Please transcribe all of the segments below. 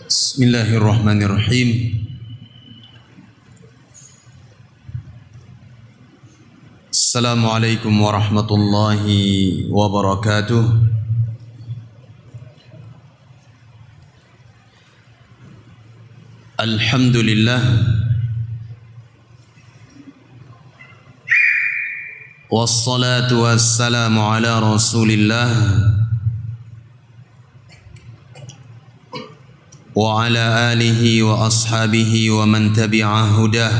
Bismillahirrahmanirrahim. Assalamualaikum warahmatullahi wabarakatuh. Alhamdulillah, wassalatu wassalamu ala Rasulillah wa ala alihi wa ashabihi wa man tabi'a hudah.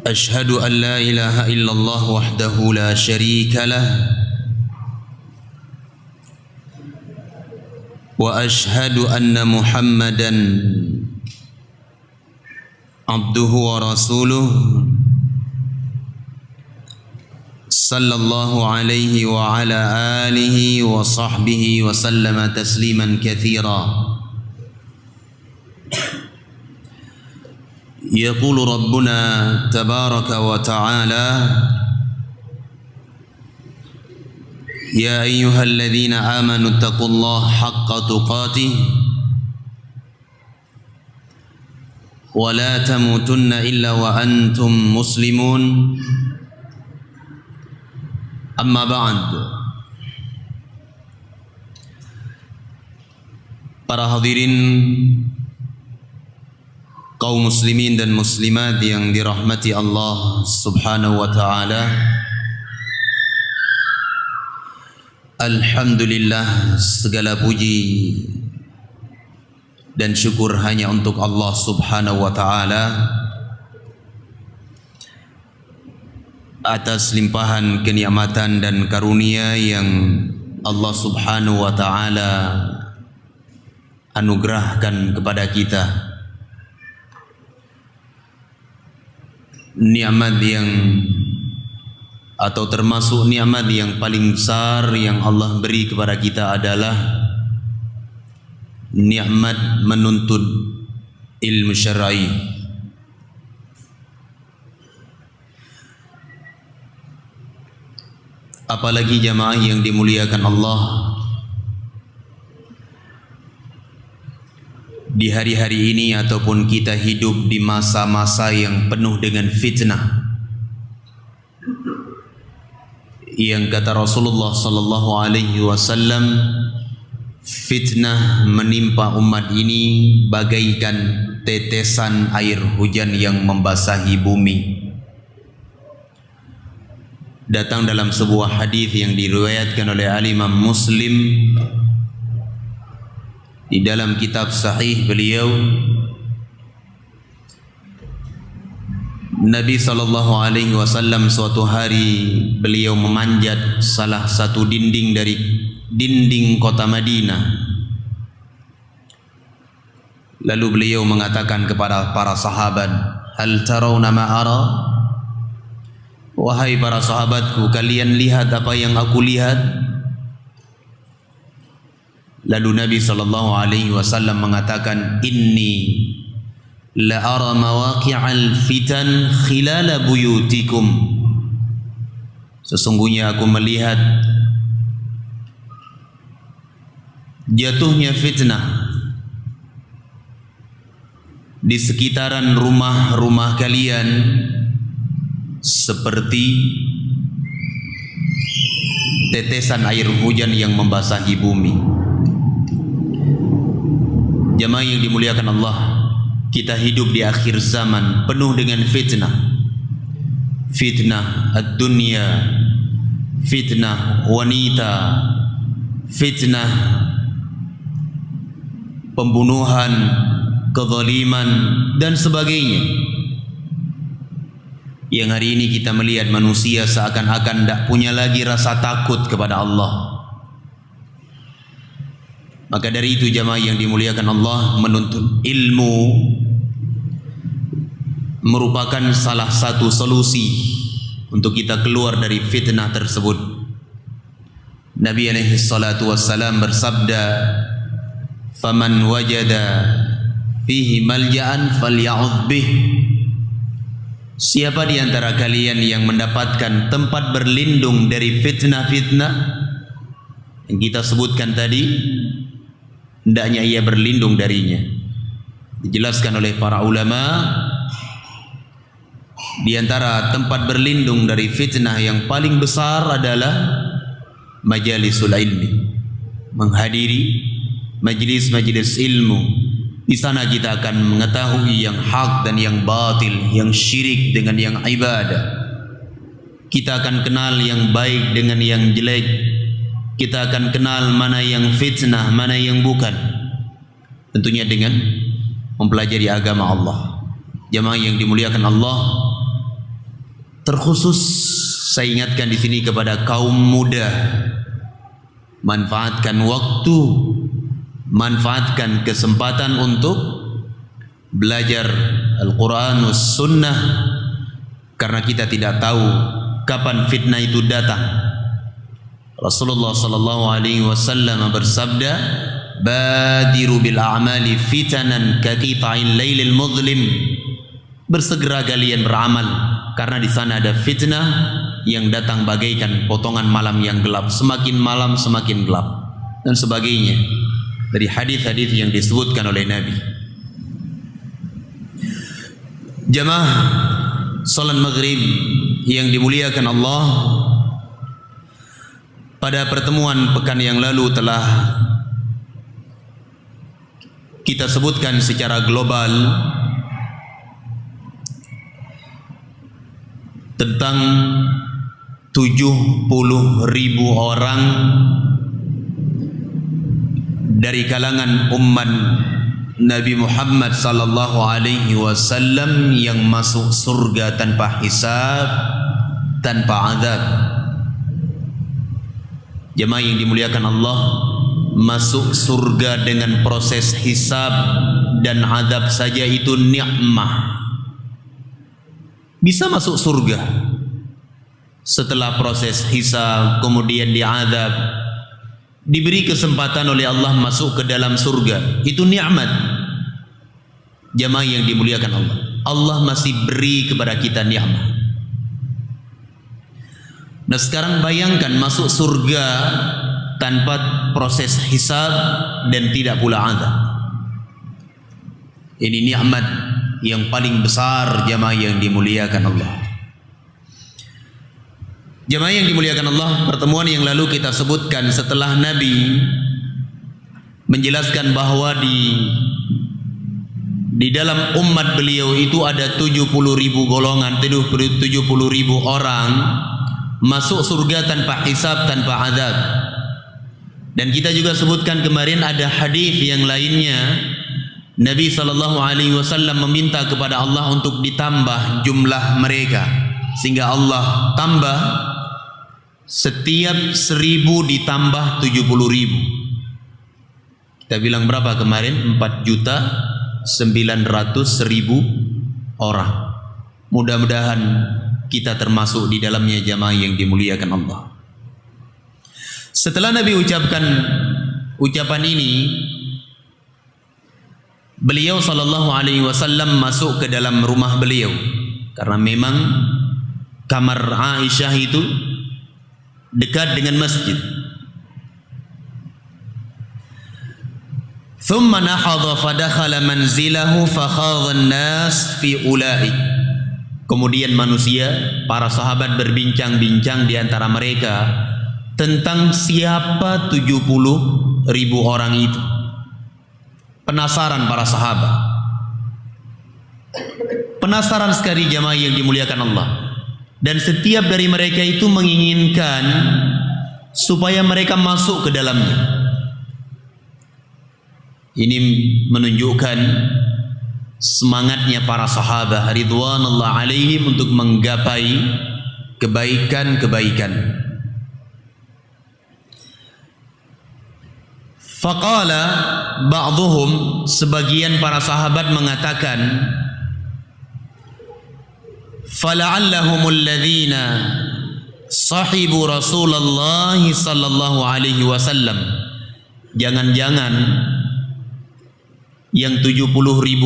Ashhadu an la ilaha illallah wahdahu la syarika lah wa ashhadu anna Muhammadan abduhu wa rasuluh sallallahu alaihi wa ala alihi wa sahbihi wa sallama tasliman katsira. Yaqulu Rabbuna tabaraka wa ta'ala: Ya ayyuhalladzina amanu taqullaha haqqa tuqatih wa la tamutunna illa wa antum muslimun. Amma ba'd. Para hadirin kaum muslimin dan muslimat yang dirahmati Allah Subhanahu wa ta'ala, alhamdulillah, segala puji dan syukur hanya untuk Allah Subhanahu wa ta'ala atas limpahan kenikmatan dan karunia yang Allah Subhanahu wa ta'ala anugerahkan kepada kita. Nikmat yang atau termasuk nikmat yang paling besar yang Allah beri kepada kita adalah nikmat menuntut ilmu syar'i. Apalagi jamaah yang dimuliakan Allah, di hari-hari ini ataupun kita hidup di masa-masa yang penuh dengan fitnah, yang kata Rasulullah sallallahu alaihi wasallam, fitnah menimpa umat ini bagaikan tetesan air hujan yang membasahi bumi. Datang dalam sebuah hadis yang diriwayatkan oleh Al-Imam Muslim di dalam kitab sahih beliau, Nabi sallallahu alaihi wasallam suatu hari beliau memanjat salah satu dinding dari dinding kota Madinah. Lalu beliau mengatakan kepada para sahabat, "Hal tarawna ma ara?" Wahai para sahabatku, kalian lihat apa yang aku lihat? Lalu Nabi sallallahu alaihi wasallam mengatakan, "Inni la ara mawaqi'al fitan khilala buyutikum." Sesungguhnya aku melihat jatuhnya fitnah di sekitaran rumah-rumah kalian seperti tetesan air hujan yang membasahi bumi. Jamaah yang dimuliakan Allah, kita hidup di akhir zaman penuh dengan fitnah. Fitnah ad-dunya, fitnah wanita, fitnah pembunuhan, kezaliman dan sebagainya. Yang hari ini kita melihat manusia seakan-akan tidak punya lagi rasa takut kepada Allah. Maka dari itu jamaah yang dimuliakan Allah, menuntut ilmu merupakan salah satu solusi untuk kita keluar dari fitnah tersebut. Nabi alaihi salatu wassalam bersabda, "Faman wajada fihi malja'an falya'udh bih." Siapa di antara kalian yang mendapatkan tempat berlindung dari fitnah-fitnah yang kita sebutkan tadi, hendaknya ia berlindung darinya. Dijelaskan oleh para ulama, di antara tempat berlindung dari fitnah yang paling besar adalah majalisul ilmi, menghadiri majlis-majlis ilmu. Di sana kita akan mengetahui yang hak dan yang batil, yang syirik dengan yang ibadah. Kita akan kenal yang baik dengan yang jelek. Kita akan kenal mana yang fitnah, mana yang bukan. Tentunya dengan mempelajari agama Allah. Jamaah yang dimuliakan Allah, terkhusus saya ingatkan di sini kepada kaum muda, manfaatkan waktu, manfaatkan kesempatan untuk belajar Al-Quran was Sunnah, karena kita tidak tahu kapan fitnah itu datang. Rasulullah sallallahu alaihi wasallam bersabda, "Badiru bil a'mali fitanan kaqita'il lailil mudlim." Bersegera kalian beramal, karena di sana ada fitnah yang datang bagaikan potongan malam yang gelap, semakin malam semakin gelap dan sebagainya. Dari hadis-hadis yang disebutkan oleh Nabi. Jamaah salat maghrib yang dimuliakan Allah, pada pertemuan pekan yang lalu telah kita sebutkan secara global tentang 70.000 orang dari kalangan umat Nabi Muhammad sallallahu alaihi wasallam yang masuk surga tanpa hisab, tanpa azab. Jemaah yang dimuliakan Allah, masuk surga dengan proses hisab dan azab saja itu nikmah. Bisa masuk surga setelah proses hisab kemudian diazab, diberi kesempatan oleh Allah masuk ke dalam surga, itu nikmat. Jamaah yang dimuliakan Allah, Allah masih beri kepada kita nikmat. Nah sekarang bayangkan masuk surga tanpa proses hisab dan tidak pula azab. Ini nikmat yang paling besar, jamaah yang dimuliakan Allah. Jemaah yang dimuliakan Allah, pertemuan yang lalu kita sebutkan setelah Nabi menjelaskan bahwa di dalam umat beliau itu ada 70.000 golongan, 70.000 orang masuk surga tanpa hisab, tanpa azab. Dan kita juga sebutkan kemarin ada hadis yang lainnya, Nabi SAW meminta kepada Allah untuk ditambah jumlah mereka, sehingga Allah tambah. Setiap 1.000 ditambah 70.000. Kita bilang berapa kemarin? 4.900.000 orang. Mudah-mudahan kita termasuk di dalamnya, jamaah yang dimuliakan Allah. Setelah Nabi ucapkan ucapan ini, beliau sallallahu alaihi wasallam masuk ke dalam rumah beliau, karena memang kamar Aisyah itu dekat dengan masjid. Thumma nahadha fadakhala manzilahu fakhadha an-nas fi ulai. Kemudian manusia, para sahabat berbincang-bincang di antara mereka tentang siapa 70.000 orang itu. Penasaran para sahabat. Penasaran sekali, jamaah yang dimuliakan Allah. Dan setiap dari mereka itu menginginkan supaya mereka masuk ke dalamnya. Ini menunjukkan semangatnya para sahabat ridwanullah alaihim untuk menggapai kebaikan-kebaikan. Faqala ba'dhum, sebagian para sahabat mengatakan, fala'allahumul ladzina sahibu Rasulullah sallallahu alaihi wasallam. Jangan-jangan yang 70.000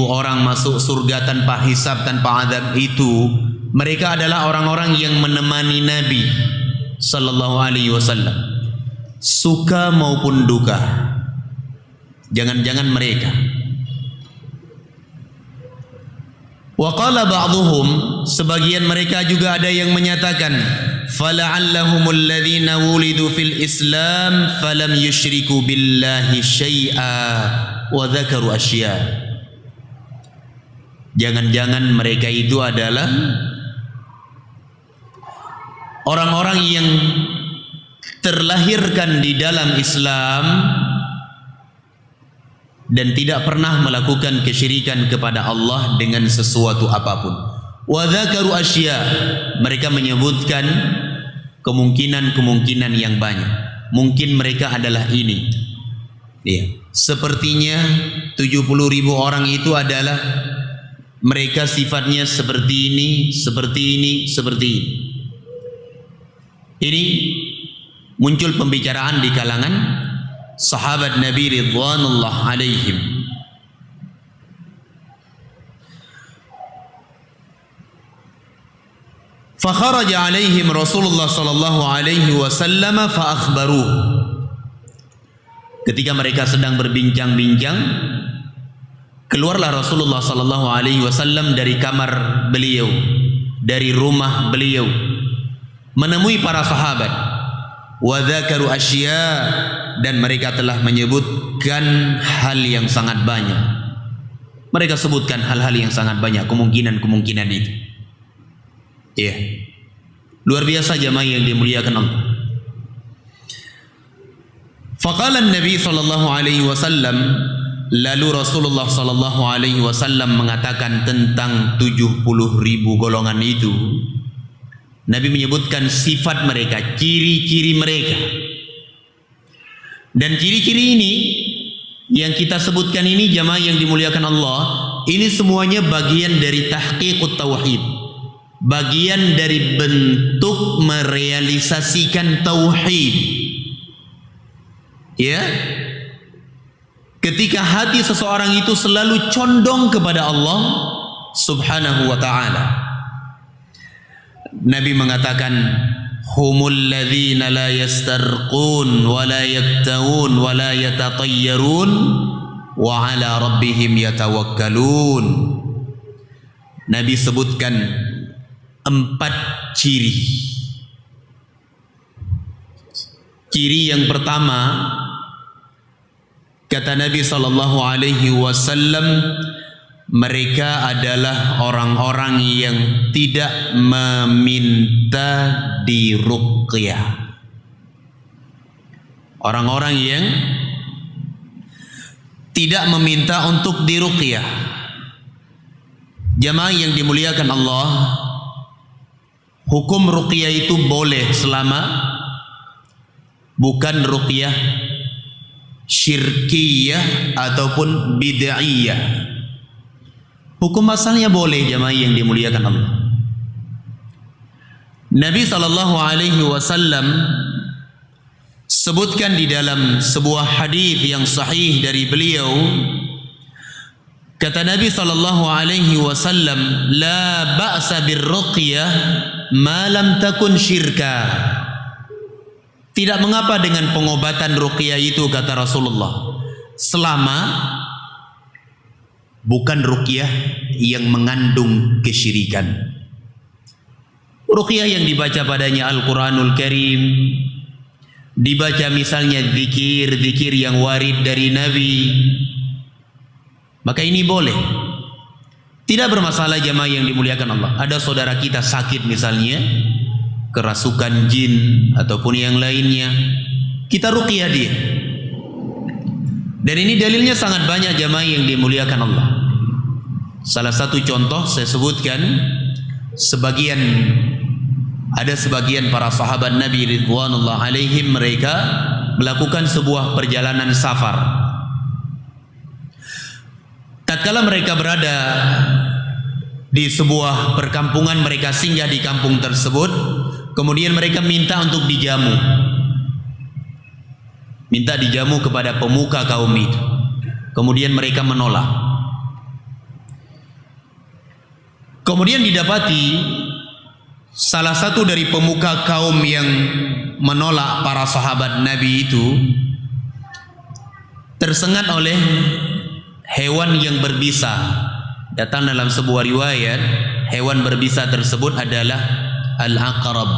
orang masuk surga tanpa hisab, tanpa azab itu Mereka adalah orang-orang yang menemani Nabi sallallahu alaihi wasallam, suka maupun duka. Jangan-jangan mereka. Wa qala ba'dhum, sebagian mereka juga ada yang menyatakan, fala'allahumul ladzina wulidu fil Islam falam yusyriku billahi syai'a wa dzakaru asya. Jangan-jangan mereka itu adalah orang-orang yang terlahirkan di dalam Islam dan tidak pernah melakukan kesyirikan kepada Allah dengan sesuatu apapun. Wa dzakaru asya, mereka menyebutkan kemungkinan-kemungkinan yang banyak. Mungkin mereka adalah ini. Ya, sepertinya 70.000 orang itu adalah mereka sifatnya seperti ini, seperti ini, seperti ini. Ini muncul pembicaraan di kalangan sahabat Nabi ridwanullah alaihim. Fakharaja alaihim Rasulullah sallallahu alaihi wasallam fa akhbaruh. Ketika mereka sedang berbincang-bincang, keluarlah Rasulullah sallallahu alaihi wasallam dari kamar beliau, dari rumah beliau, menemui para sahabat. Wa dzakaru asya, dan mereka telah menyebutkan hal yang sangat banyak. Mereka sebutkan hal-hal yang sangat banyak, kemungkinan-kemungkinan itu. Iya. Luar biasa jamaah yang dimuliakan Allah. Faqala Nabi sallallahu alaihi wasallam, lalu Rasulullah sallallahu alaihi wasallam mengatakan tentang 70.000 golongan itu. Nabi menyebutkan sifat mereka, ciri-ciri mereka. Dan ciri-ciri ini yang kita sebutkan ini jamaah yang dimuliakan Allah, ini semuanya bagian dari tahqiqut tauhid, bagian dari bentuk merealisasikan tauhid. Ya, ketika hati seseorang itu selalu condong kepada Allah subhanahu wa ta'ala. Nabi mengatakan, humul ladzina la yastarqun wa la yaktawun wa la yatatayyarun wa ala rabbihim yatawakkalun. Nabi sebutkan 4 ciri. Ciri yang pertama, kata Nabi sallallahu alaihi wasallam, mereka adalah orang-orang yang tidak meminta diruqyah. Orang-orang yang tidak meminta untuk diruqyah. Jamaah yang dimuliakan Allah, hukum ruqyah itu boleh selama bukan ruqyah syirkiyah ataupun bid'iyah. Hukum asalnya boleh jamaah yang dimuliakan Allah. Nabi sallallahu alaihi wasallam sebutkan di dalam sebuah hadis yang sahih dari beliau, kata Nabi sallallahu alaihi wasallam, la ba'sa birruqyah ma lam takun syirka. Tidak mengapa dengan pengobatan ruqyah itu, kata Rasulullah, selama bukan ruqyah yang mengandung kesyirikan. Ruqyah yang dibaca padanya Al-Quranul Karim, dibaca misalnya zikir-zikir yang warid dari Nabi, maka ini boleh. Tidak bermasalah jamaah yang dimuliakan Allah. Ada saudara kita sakit misalnya, kerasukan jin ataupun yang lainnya, kita ruqyah dia. Dan ini dalilnya sangat banyak jamaah yang dimuliakan Allah. Salah satu contoh saya sebutkan, ada sebagian para sahabat Nabi ridwanullah alaihim, mereka melakukan sebuah perjalanan safar. Tatkala mereka berada di sebuah perkampungan, mereka singgah di kampung tersebut, kemudian mereka minta untuk dijamu. Minta dijamu kepada pemuka kaum itu. Kemudian mereka menolak. Kemudian didapati salah satu dari pemuka kaum yang menolak para sahabat Nabi itu tersengat oleh hewan yang berbisa. Datang dalam sebuah riwayat, hewan berbisa tersebut adalah al-aqrab,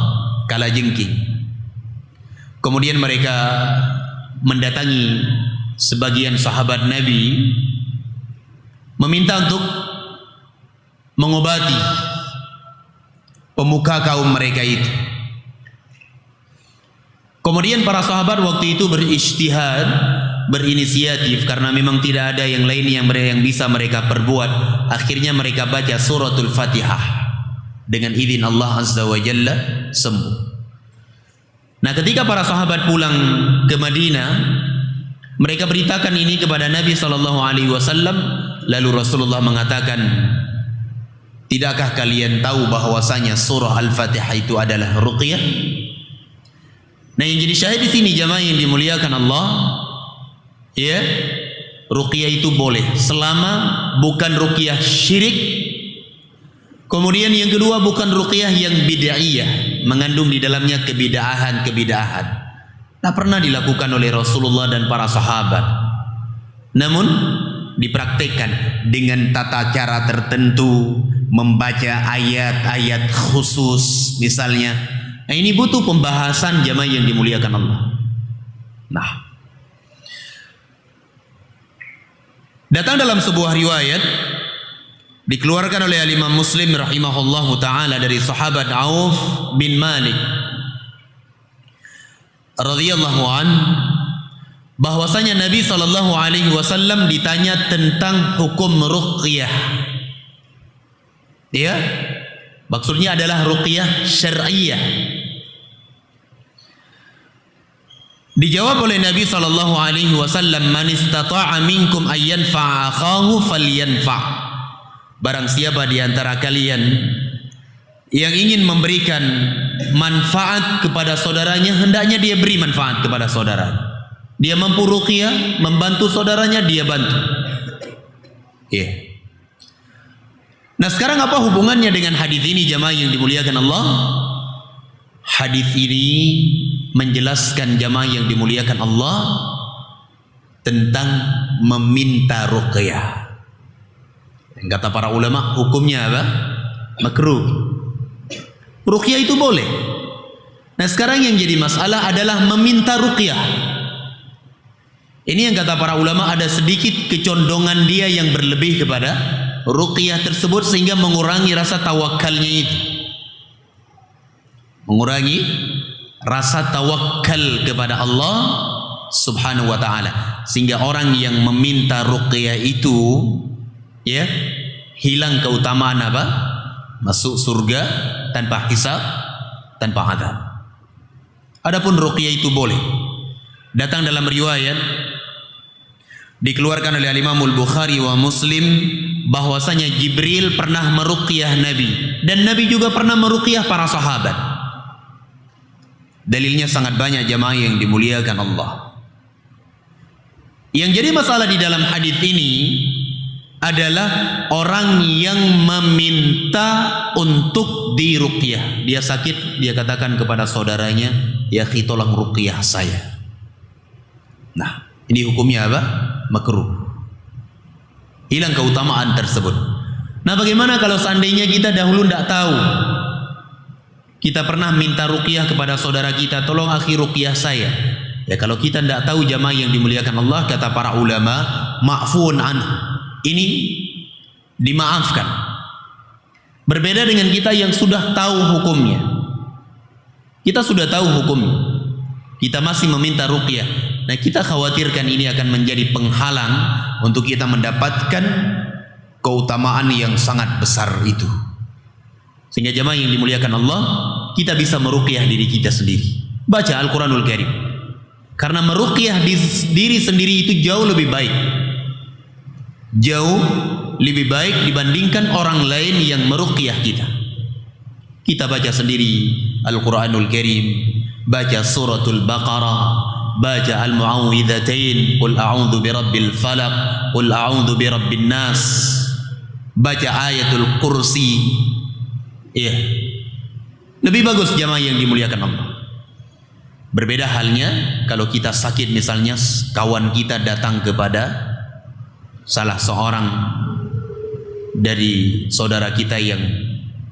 kalajengking. Kemudian mereka mendatangi sebagian sahabat Nabi, meminta untuk mengobati pemuka kaum mereka itu. Kemudian para sahabat waktu itu berijtihad, berinisiatif, karena memang tidak ada yang lain yang bisa mereka perbuat. Akhirnya mereka baca suratul Fatihah, dengan izin Allah Azza wa Jalla sembuh. Nah, ketika para sahabat pulang ke Madinah, mereka beritakan ini kepada Nabi SAW. Lalu Rasulullah mengatakan, tidakkah kalian tahu bahwasanya surah Al-Fatihah itu adalah ruqyah? Nah, yang jadi syahid di sini jamaah yang dimuliakan Allah, ya, ruqyah itu boleh selama bukan ruqyah syirik. Kemudian yang kedua, bukan ruqyah yang bid'iyah, mengandung di dalamnya kebid'ahan. Tak pernah dilakukan oleh Rasulullah dan para sahabat, namun dipraktikkan dengan tata cara tertentu, membaca ayat-ayat khusus misalnya. Nah, ini butuh pembahasan jamaah yang dimuliakan Allah. Nah, datang dalam sebuah riwayat dikeluarkan oleh Imam Muslim rahimahullahu taala dari sahabat Auf bin Malik radhiyallahu an, bahwasanya Nabi SAW ditanya tentang hukum ruqyah. Ya, maksudnya adalah ruqyah syar'iyyah. Dijawab oleh Nabi SAW, man istata'a minkum ay yanfa'a akhahu falyanfa'. Barang siapa di antara kalian yang ingin memberikan manfaat kepada saudaranya, hendaknya dia beri manfaat kepada saudaranya. Dia mampu ruqyah, membantu saudaranya, dia bantu. Nah, sekarang apa hubungannya dengan hadis ini jamaah yang dimuliakan Allah? Hadis ini menjelaskan jamaah yang dimuliakan Allah tentang meminta ruqyah. Kata para ulama, hukumnya apa? Makruh. Ruqyah itu boleh. Nah, sekarang yang jadi masalah adalah meminta ruqyah. Ini yang kata para ulama ada sedikit kecondongan dia yang berlebih kepada ruqyah tersebut, sehingga mengurangi rasa tawakalnya itu. Mengurangi rasa tawakal kepada Allah Subhanahu wa ta'ala, sehingga orang yang meminta ruqyah itu, ya, hilang keutamaan apa? Masuk surga tanpa hisab, tanpa azab. Adapun ruqyah itu boleh. Datang dalam riwayat dikeluarkan oleh Imam Al-Bukhari wa Muslim bahwasanya Jibril pernah meruqyah Nabi, dan Nabi juga pernah meruqyah para sahabat. Dalilnya sangat banyak jamaah yang dimuliakan Allah. Yang jadi masalah di dalam hadis ini adalah orang yang meminta untuk diruqyah. Dia sakit, dia katakan kepada saudaranya, ya akhi, tolong ruqyah saya. Nah, ini hukumnya apa? Makruh. Hilang keutamaan tersebut. Nah, bagaimana kalau seandainya kita dahulu tidak tahu? Kita pernah minta ruqyah kepada saudara kita, tolong akhi ruqyah saya. Ya, kalau kita tidak tahu jamaah yang dimuliakan Allah, kata para ulama, ma'fun anhu. Ini dimaafkan. Berbeda dengan kita yang sudah tahu hukumnya. Kita sudah tahu hukumnya, kita masih meminta ruqyah. Nah, kita khawatirkan ini akan menjadi penghalang untuk kita mendapatkan keutamaan yang sangat besar itu. Sehingga jamaah yang dimuliakan Allah, kita bisa meruqyah diri kita sendiri. Baca Al-Quranul Karim. Karena meruqyah diri sendiri itu jauh lebih baik. Jauh lebih baik dibandingkan orang lain yang meruqyah kita. Kita baca sendiri Al-Quranul Karim, baca suratul Baqarah, baca Al-Mu'awwidhatain, Qul a'udzu birabbil falaq, Qul a'udzu birabbin nas, baca ayatul kursi. Ya. Lebih bagus jamaah yang dimuliakan Allah. Berbeda halnya kalau kita sakit, misalnya kawan kita datang kepada salah seorang dari saudara kita yang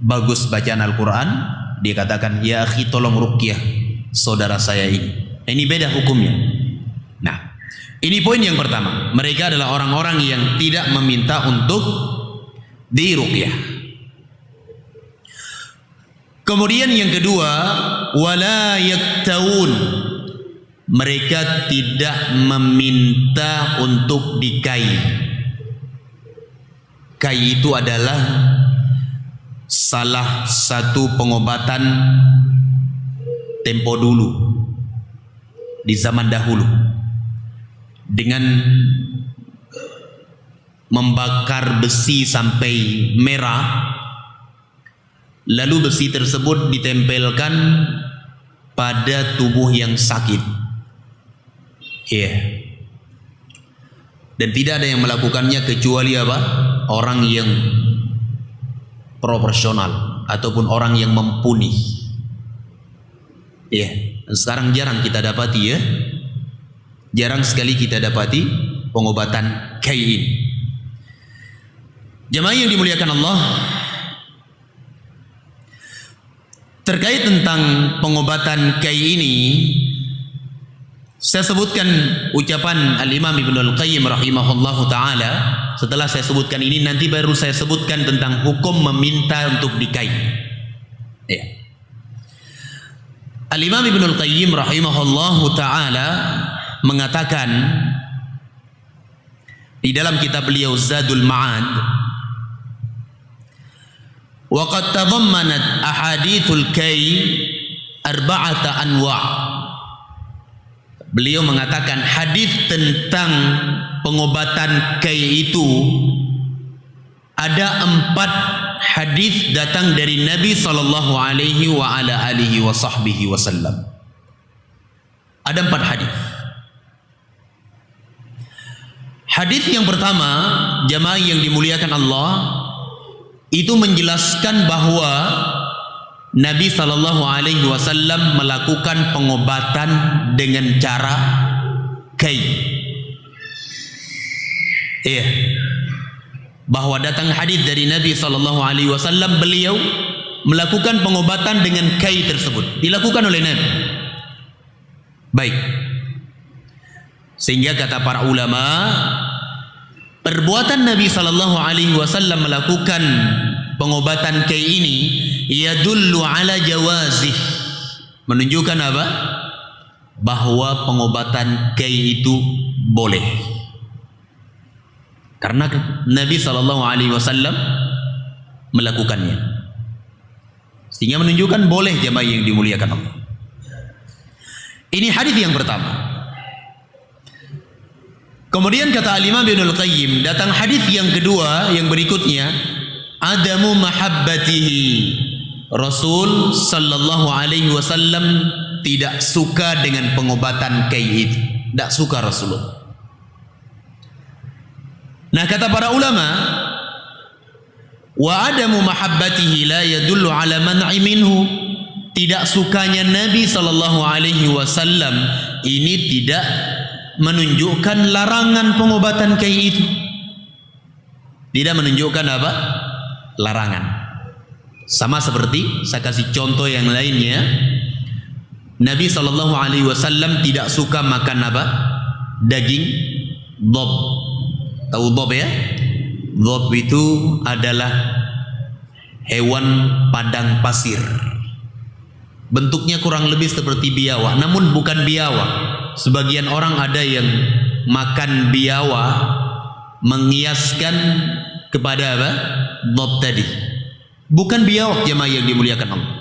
bagus bacaan Al-Quran, dia katakan, ya akhi tolong ruqyah saudara saya ini. Ini beda hukumnya. Nah, ini poin yang pertama. Mereka adalah orang-orang yang tidak meminta untuk diruqyah. Kemudian yang kedua, wala yaktawun. Mereka tidak meminta untuk dikai. Kai itu adalah salah satu pengobatan tempo dulu, di zaman dahulu, dengan membakar besi sampai merah, lalu besi tersebut ditempelkan pada tubuh yang sakit. Dan tidak ada yang melakukannya kecuali apa? Orang yang proporsional ataupun orang yang mumpuni. Sekarang jarang kita dapati, jarang sekali kita dapati pengobatan kai ini. Jemaah yang dimuliakan Allah, terkait tentang pengobatan kai ini, saya sebutkan ucapan Al-Imam Ibnul Qayyim rahimahullahu ta'ala. Setelah saya sebutkan ini, nanti baru saya sebutkan tentang hukum meminta untuk dikai. Al-Imam Ibnul Qayyim rahimahullahu ta'ala mengatakan di dalam kitab beliau Zadul Ma'ad, wa qad tadammanat ahadithul kai arba'ata anwa'. Beliau mengatakan hadis tentang pengobatan kai itu ada 4 hadis datang dari Nabi sallallahu alaihi wa ala alihi wa sahbihi wasallam. Ada 4 hadis. Hadis yang pertama, jamaah yang dimuliakan Allah, itu menjelaskan bahwa Nabi sallallahu alaihi wasallam melakukan pengobatan dengan cara kai. Bahwa datang hadis dari Nabi sallallahu alaihi wasallam, beliau melakukan pengobatan dengan kai tersebut, dilakukan oleh Nabi. Baik. Sehingga kata para ulama, perbuatan Nabi sallallahu alaihi wasallam melakukan pengobatan kai ini yadullu ala jawazih, menunjukkan apa? Bahwa pengobatan kai itu boleh, karena Nabi sallallahu alaihi wasallam melakukannya, sehingga menunjukkan boleh, jemaah yang dimuliakan Allah. Ini hadis yang pertama. Kemudian kata Al-Imam Ibnul Qayyim, datang hadis yang kedua yang berikutnya, adamu mahabbatihi. Rasul sallallahu alaihi wasallam tidak suka dengan pengobatan kai itu, tidak suka Rasulullah. Nah, kata para ulama, wa adamu mahabbatihi la yadullu ala man'i minhu. Tidak sukanya Nabi sallallahu alaihi wasallam ini tidak menunjukkan larangan pengobatan kai itu. Tidak menunjukkan apa? Larangan. Sama seperti saya kasih contoh yang lainnya, Nabi sallallahu alaihi wasallam tidak suka makan apa? Daging dhab. Tahu dhab ya? Dhab itu adalah hewan padang pasir. Bentuknya kurang lebih seperti biawak, namun bukan biawak. Sebagian orang ada yang makan biawak mengiaskan kepada apa? Dhab tadi. Bukan biawak, jemaah yang dimuliakan Allah.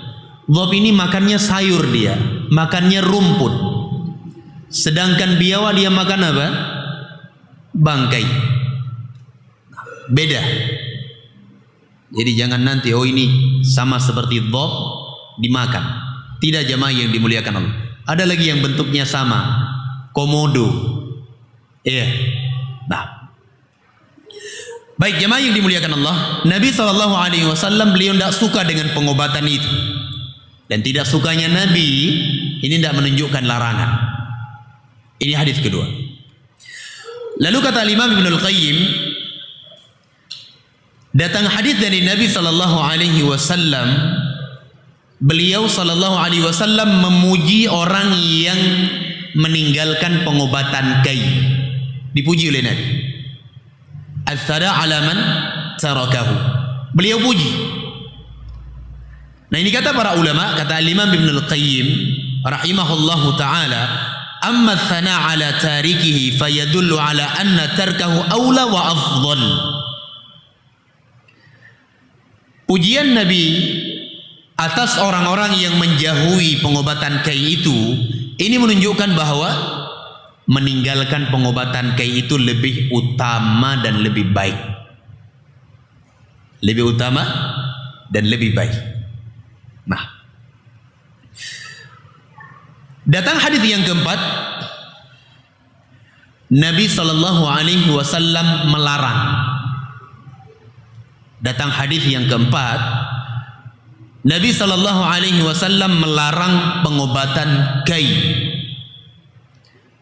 Dhab ini makannya sayur, dia makannya rumput. Sedangkan biawak dia makan apa? Bangkai. Beda. Jadi jangan nanti ini sama seperti dhab dimakan. Tidak, jemaah yang dimuliakan Allah. Ada lagi yang bentuknya sama, komodo. Nah, baik jemaah yang dimuliakan Allah, Nabi SAW beliau tidak suka dengan pengobatan itu. Dan tidak sukanya Nabi ini tidak menunjukkan larangan. Ini hadis kedua. Lalu kata Imam Ibnul Qayyim, datang hadis dari Nabi sallallahu alaihi wasallam, beliau sallallahu alaihi wasallam memuji orang yang meninggalkan pengobatan kai. Dipuji oleh Nabi. Athara ala man tarakahu. Beliau puji. Nah, ini kata para ulama, kata Imam Ibnul Qayyim rahimahullahu taala, amma thana ala tarikihi fayadullu ala anna tarkahu aula wa afdal. Pujian Nabi atas orang-orang yang menjauhi pengobatan kai itu, ini menunjukkan bahwa meninggalkan pengobatan kai itu lebih utama dan lebih baik. Lebih utama dan lebih baik. Nah, datang hadis yang keempat, Nabi sallallahu alaihi wasallam melarang. Datang hadis yang keempat, Nabi sallallahu alaihi wasallam melarang pengobatan kai.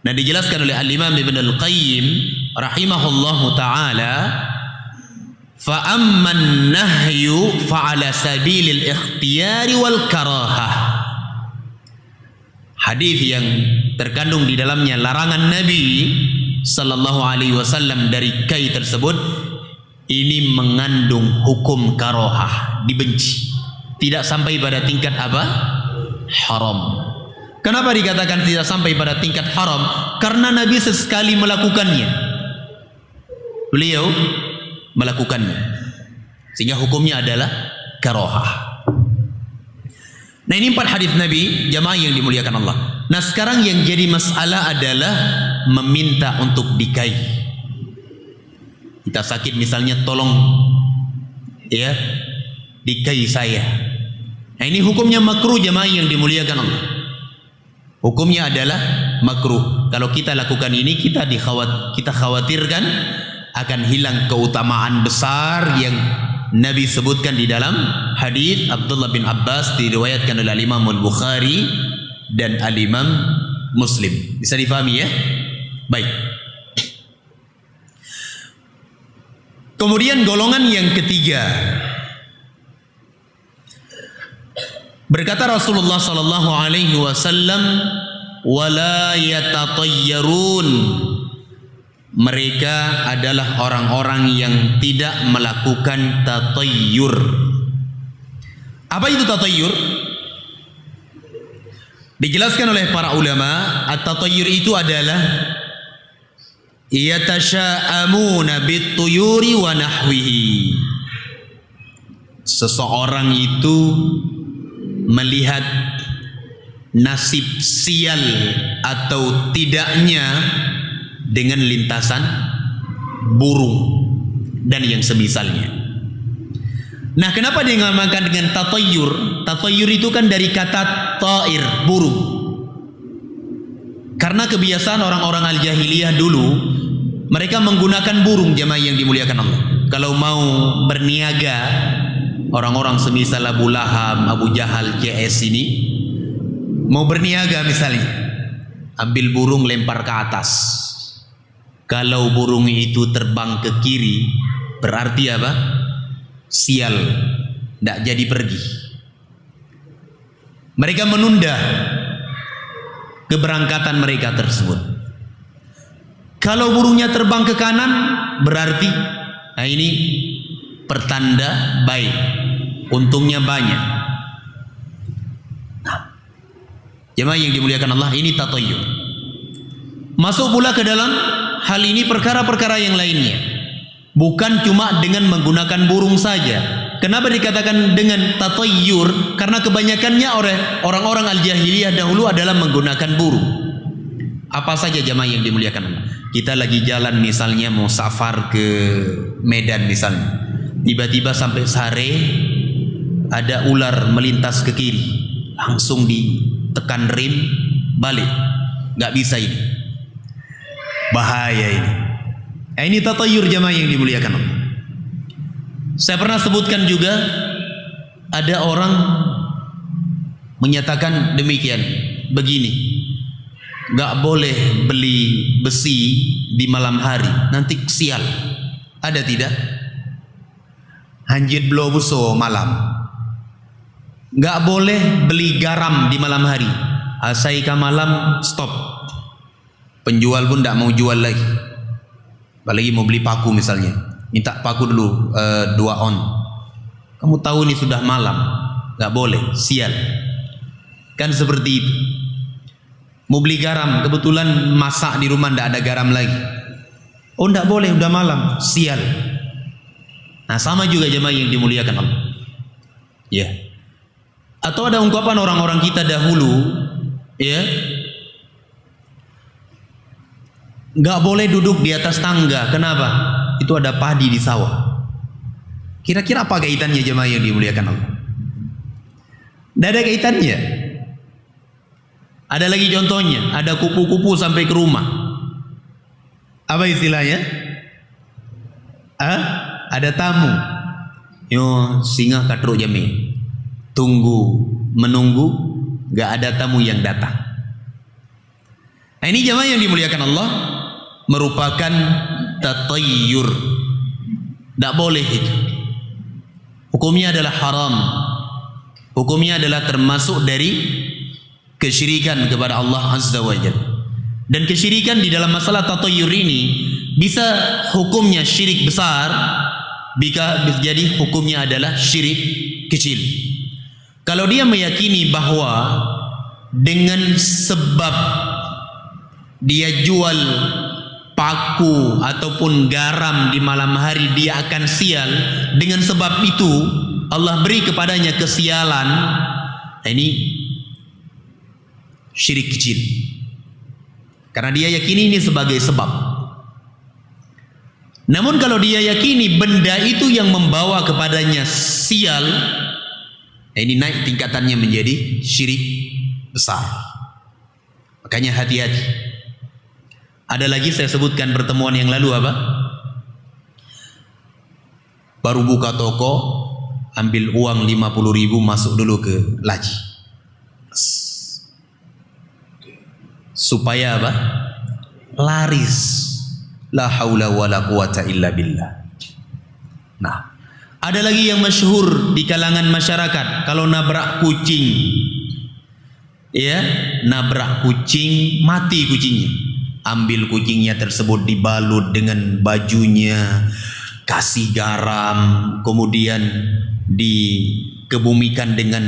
Nah, dijelaskan oleh Al-Imam Ibnul Qayyim rahimahullahu taala, fa amman nahyu fa ala sabilil ikhtiyari wal karahah. Hadis yang terkandung di dalamnya larangan Nabi sallallahu alaihi wasallam dari kai tersebut, ini mengandung hukum karahah, dibenci. Tidak sampai pada tingkat apa? Haram. Kenapa dikatakan tidak sampai pada tingkat haram? Karena Nabi sesekali melakukannya. Beliau melakukannya. Sehingga hukumnya adalah karahah. Nah, ini 4 hadis Nabi, jamaah yang dimuliakan Allah. Nah, sekarang yang jadi masalah adalah meminta untuk dikai. Kita sakit misalnya, tolong ya dikai saya. Nah, ini hukumnya makruh, jamaah yang dimuliakan Allah. Hukumnya adalah makruh. Kalau kita lakukan ini, kita khawatirkan akan hilang keutamaan besar yang Nabi sebutkan di dalam hadis Abdullah bin Abbas, diriwayatkan oleh Imam Al-Bukhari dan Al-Imam Muslim. Bisa difahami ya? Baik. Kemudian golongan yang ketiga, berkata Rasulullah sallallahu alaihi wasallam, wala yatatayyarun. Mereka adalah orang-orang yang tidak melakukan tatayyur. Apa itu tatayyur? Dijelaskan oleh para ulama, at-tatayyur itu adalah yatasha'amuna bituyuri wa nahwihi. Seseorang itu melihat nasib sial atau tidaknya dengan lintasan burung dan yang semisalnya. Nah, kenapa dinamakan dengan tatayyur? Tatayyur itu kan dari kata ta'ir, burung. Karena kebiasaan orang-orang al-jahiliyah dulu, mereka menggunakan burung, jamaah yang dimuliakan Allah. Kalau mau berniaga, orang-orang semisal Abu Lahab, Abu Jahal, CS ini mau berniaga misalnya, ambil burung lempar ke atas. Kalau burung itu terbang ke kiri, berarti apa? Sial, tidak jadi pergi. Mereka menunda keberangkatan mereka tersebut. Kalau burungnya terbang ke kanan, berarti nah ini pertanda baik, untungnya banyak. Nah, jemaah yang dimuliakan Allah, ini tatayyur. Masuk pula ke dalam hal ini perkara-perkara yang lainnya, bukan cuma dengan menggunakan burung saja. Kenapa dikatakan dengan tatayyur? Karena kebanyakannya orang-orang al-jahiliyah dahulu adalah menggunakan burung. Apa saja jamaah yang dimuliakan Allah? Kita lagi jalan misalnya mau safar ke Medan misalnya, tiba-tiba sampai sare ada ular melintas ke kiri, langsung ditekan rem, balik. Nggak bisa ini, bahaya ini. Ini tatayyur jamaah yang dimuliakan Allah. Saya pernah sebutkan juga, ada orang menyatakan demikian, begini, gak boleh beli besi di malam hari, nanti sial. Ada tidak? Hanjit blow buso malam. Gak boleh beli garam di malam hari, asaika malam stop. Penjual pun gak mau jual lagi. Apalagi mau beli paku misalnya, minta paku dulu 2 on. Kamu tahu ini sudah malam, gak boleh, sial. Kan seperti itu. Mau beli garam, kebetulan masak di rumah ndak ada garam lagi. Oh, ndak boleh, udah malam, sial. Nah, sama juga jemaah yang dimuliakan Allah. Ya. Atau ada ungkapan orang-orang kita dahulu, ya, nggak boleh duduk di atas tangga. Kenapa? Itu ada padi di sawah. Kira-kira apa kaitannya jemaah yang dimuliakan Allah? Nggak ada kaitannya. Ada lagi contohnya, ada kupu-kupu sampai ke rumah. Apa istilahnya? Ada tamu. Yo, singa katruk jami. Tunggu, menunggu, gak ada tamu yang datang. Nah, ini jamaah yang dimuliakan Allah merupakan tatayyur. Tak boleh itu. Hukumnya adalah haram. Hukumnya adalah termasuk dari kesyirikan kepada Allah Azza wa Jalla. Dan kesyirikan di dalam masalah tatayyur ini bisa hukumnya syirik besar, bisa jadi hukumnya adalah syirik kecil. Kalau dia meyakini bahwa dengan sebab dia jual paku ataupun garam di malam hari dia akan sial, dengan sebab itu Allah beri kepadanya kesialan, ini syirik kecil. Karena dia yakini ini sebagai sebab. Namun kalau dia yakini benda itu yang membawa kepadanya sial, ini naik tingkatannya menjadi syirik besar. Makanya hati-hati. Ada lagi saya sebutkan pertemuan yang lalu apa? Baru buka toko, ambil uang 50.000, masuk dulu ke laci. Supaya apa? Laris. La haula wala quwata illa billah. Nah, ada lagi yang masyhur di kalangan masyarakat, kalau nabrak kucing, ya, nabrak kucing, mati kucingnya. Ambil kucingnya tersebut, dibalut dengan bajunya, kasih garam, kemudian dikebumikan dengan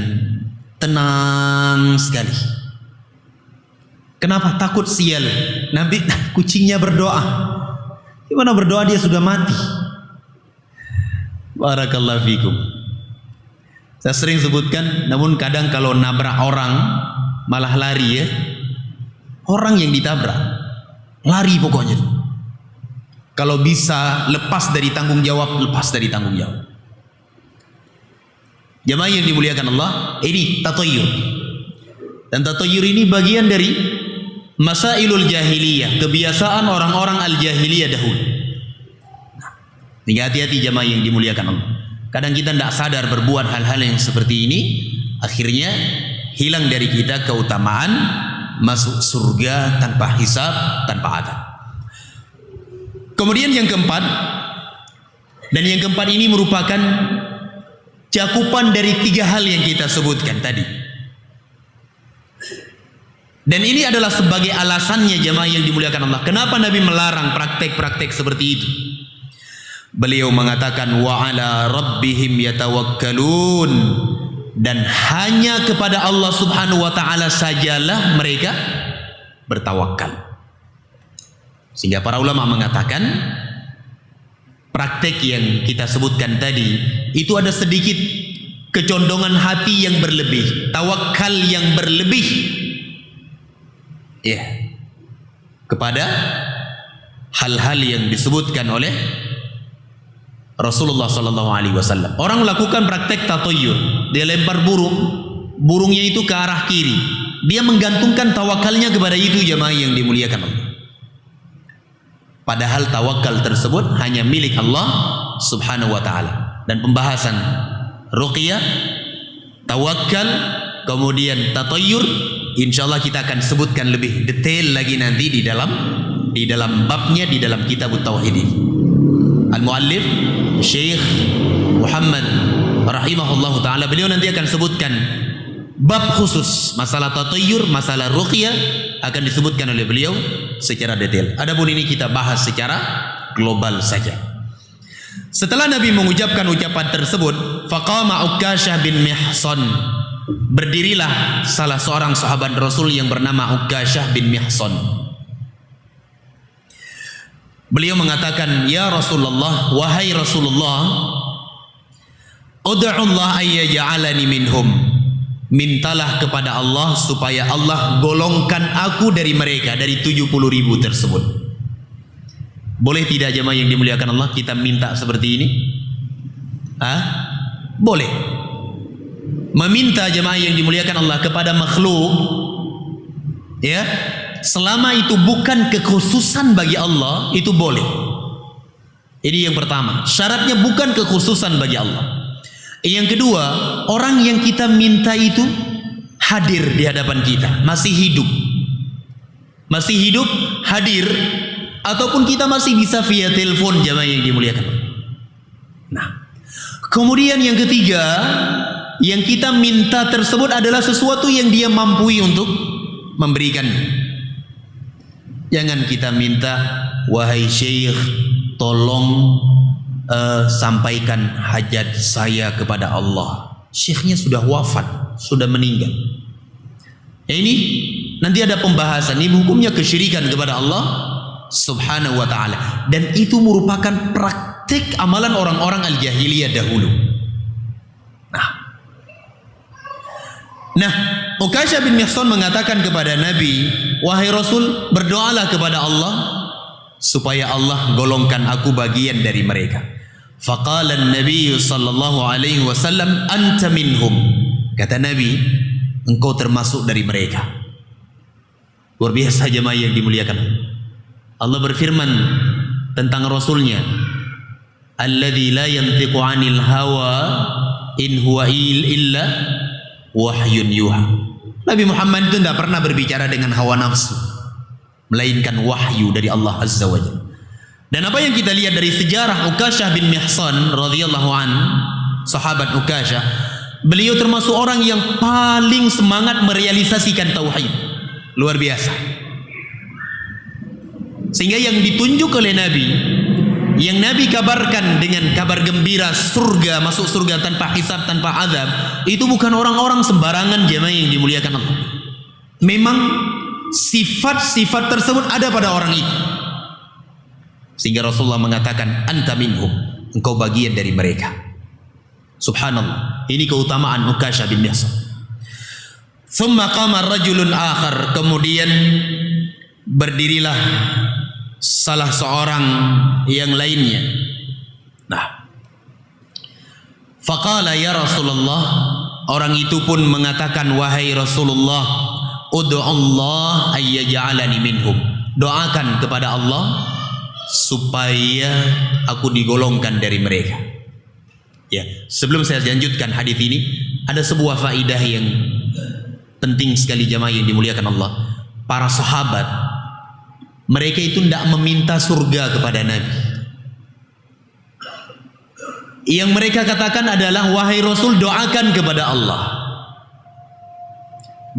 tenang sekali. Kenapa? Takut sial. Nanti kucingnya berdoa. Gimana berdoa, dia sudah mati. Barakallahu fikum. Saya sering sebutkan, namun kadang kalau nabrak orang malah lari, ya. Orang yang ditabrak lari pokoknya. Kalau bisa lepas dari tanggung jawab, lepas dari tanggung jawab. Jamaah yang dimuliakan Allah, ini tatayyur. Dan tatayyur ini bagian dari masailul jahiliyah, kebiasaan orang-orang al-jahiliyah dahulu. Nah, hati-hati jamaah yang dimuliakan Allah. Kadang kita tidak sadar berbuat hal-hal yang seperti ini, akhirnya hilang dari kita keutamaan masuk surga tanpa hisab, tanpa adab. Kemudian yang keempat, dan yang keempat ini merupakan cakupan dari 3 hal yang kita sebutkan tadi. Dan ini adalah sebagai alasannya jemaah yang dimuliakan Allah, kenapa Nabi melarang praktek-praktek seperti itu. Beliau mengatakan wa ala rabbihim yatawakkalun, dan hanya kepada Allah Subhanahu wa taala sajalah mereka bertawakal. Sehingga para ulama mengatakan praktek yang kita sebutkan tadi itu ada sedikit kecondongan hati yang berlebih, tawakal yang berlebih, ya, kepada hal-hal yang disebutkan oleh Rasulullah sallallahu alaihi wasallam. Orang melakukan praktek tatayyur, dia lempar burung, burungnya itu ke arah kiri. Dia menggantungkan tawakalnya kepada itu jamaah yang dimuliakan Allah. Padahal tawakal tersebut hanya milik Allah Subhanahu wa taala. Dan pembahasan ruqyah, tawakal kemudian tatayyur, insyaallah kita akan sebutkan lebih detail lagi nanti di dalam babnya di dalam kitab Tauhid. Al-Muallif Syekh Muhammad rahimahullahu taala, beliau nanti akan sebutkan bab khusus masalah tatayyur, masalah ruqyah akan disebutkan oleh beliau secara detail. Adapun ini kita bahas secara global saja. Setelah Nabi mengucapkan ucapan tersebut, faqama Ukasyah bin Mihsan, berdirilah salah seorang sahabat Rasul yang bernama Ukasyah bin Mihsan. Beliau mengatakan, ya Rasulullah, wahai Rasulullah, ud'u Allah ayyaj'alani minhum, mintalah kepada Allah supaya Allah golongkan aku dari mereka, dari 70.000 tersebut. Boleh tidak jemaah yang dimuliakan Allah kita minta seperti ini? Boleh. Meminta jemaah yang dimuliakan Allah kepada makhluk, ya, selama itu bukan kekhususan bagi Allah, itu boleh. Ini yang pertama, syaratnya bukan kekhususan bagi Allah. Yang kedua, orang yang kita minta itu hadir di hadapan kita, masih hidup, hadir, ataupun kita masih bisa via telepon jamaah yang dimuliakan. Nah, kemudian yang ketiga, yang kita minta tersebut adalah sesuatu yang dia mampu untuk memberikannya. Jangan kita minta, wahai syekh, tolong sampaikan hajat saya kepada Allah. Syekhnya sudah wafat, sudah meninggal. Ini nanti ada pembahasan, ini hukumnya kesyirikan kepada Allah subhanahu wa ta'ala. Dan itu merupakan praktik amalan orang-orang al-jahiliyah dahulu. Nah, Ukasyah bin Mihsan mengatakan kepada Nabi, wahai Rasul, berdoalah kepada Allah supaya Allah golongkan aku bagian dari mereka. Faqala an-nabiy sallallahu alaihi wasallam, anta minhum. Kata Nabi, engkau termasuk dari mereka. Luar biasa jemaah yang dimuliakan. Allah berfirman tentang Rasulnya, alladzi la yantiqu 'anil hawa in huwa illa wahyun yuha. Nabi Muhammad itu tidak pernah berbicara dengan hawa nafsu, melainkan wahyu dari Allah Azza wa Jalla. Dan apa yang kita lihat dari sejarah Ukasyah bin Mihsan radhiyallahu an, sahabat Ukasyah, beliau termasuk orang yang paling semangat merealisasikan tauhid. Luar biasa. Sehingga yang ditunjuk oleh Nabi, yang Nabi kabarkan dengan kabar gembira surga, masuk surga tanpa hisab, tanpa azab, itu bukan orang-orang sembarangan jemaah yang dimuliakan Allah. Memang sifat-sifat tersebut ada pada orang itu. Sehingga Rasulullah mengatakan, anta minhum, engkau bagian dari mereka. Subhanallah. Ini keutamaan Ukasyah bin Mihsan. Thumma qama rajulun akhar, kemudian berdirilah salah seorang yang lainnya. Nah, faqala ya Rasulullah, orang itu pun mengatakan, wahai Rasulullah, ud'u Allah ayyaj'alani minhum, doakan kepada Allah supaya aku digolongkan dari mereka. Ya, sebelum saya lanjutkan hadis ini, ada sebuah faidah yang penting sekali jamaah yang dimuliakan Allah. Para sahabat, mereka itu tidak meminta surga kepada Nabi. Yang mereka katakan adalah, wahai Rasul, doakan kepada Allah.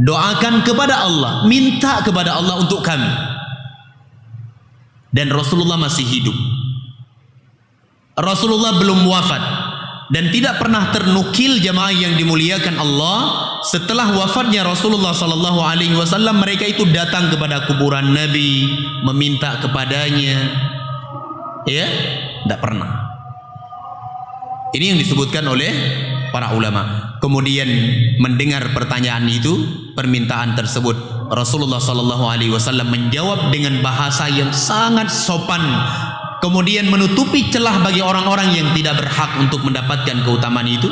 Doakan kepada Allah, minta kepada Allah untuk kami. Dan Rasulullah masih hidup. Rasulullah belum wafat. Dan tidak pernah ternukil jamaah yang dimuliakan Allah, setelah wafatnya Rasulullah sallallahu alaihi wasallam mereka itu datang kepada kuburan Nabi meminta kepadanya. Ya, tidak pernah. Ini yang disebutkan oleh para ulama. Kemudian mendengar pertanyaan itu, permintaan tersebut, Rasulullah sallallahu alaihi wasallam menjawab dengan bahasa yang sangat sopan, kemudian menutupi celah bagi orang-orang yang tidak berhak untuk mendapatkan keutamaan itu.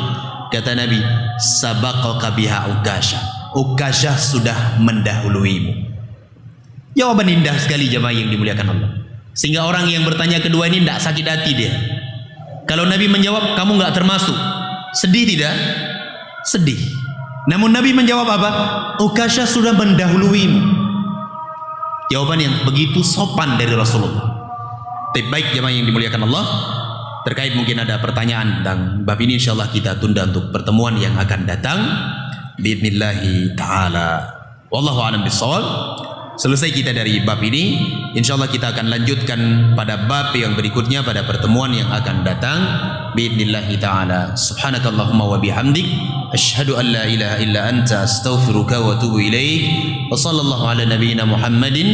Kata Nabi, sabaqaka biha Ukasyah, Ukasyah sudah mendahuluimu. Jawaban indah sekali jemaah yang dimuliakan Allah, sehingga orang yang bertanya kedua ini tidak sakit hati dia. Kalau Nabi menjawab, kamu nggak termasuk, sedih tidak? Sedih. Namun Nabi menjawab apa? Ukasyah sudah mendahuluimu. Jawaban yang begitu sopan dari Rasulullah. Baik jemaah yang dimuliakan Allah, terkait mungkin ada pertanyaan tentang bab ini, insyaallah kita tunda untuk pertemuan yang akan datang biidznillah taala. Wallahu a'lam bishawab. Selesai kita dari bab ini, insyaallah kita akan lanjutkan pada bab yang berikutnya pada pertemuan yang akan datang biidznillah taala. Subhanakallahumma wa bihamdik asyhadu an la ilaha illa anta astaghfiruka wa atubu ilaik. Wa sallallahu ala nabiyyina Muhammadin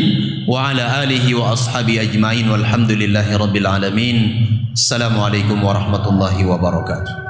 wa ala alihi wa ashabi ajmain walhamdulillahi rabbil alamin. Assalamualaikum warahmatullahi wabarakatuh.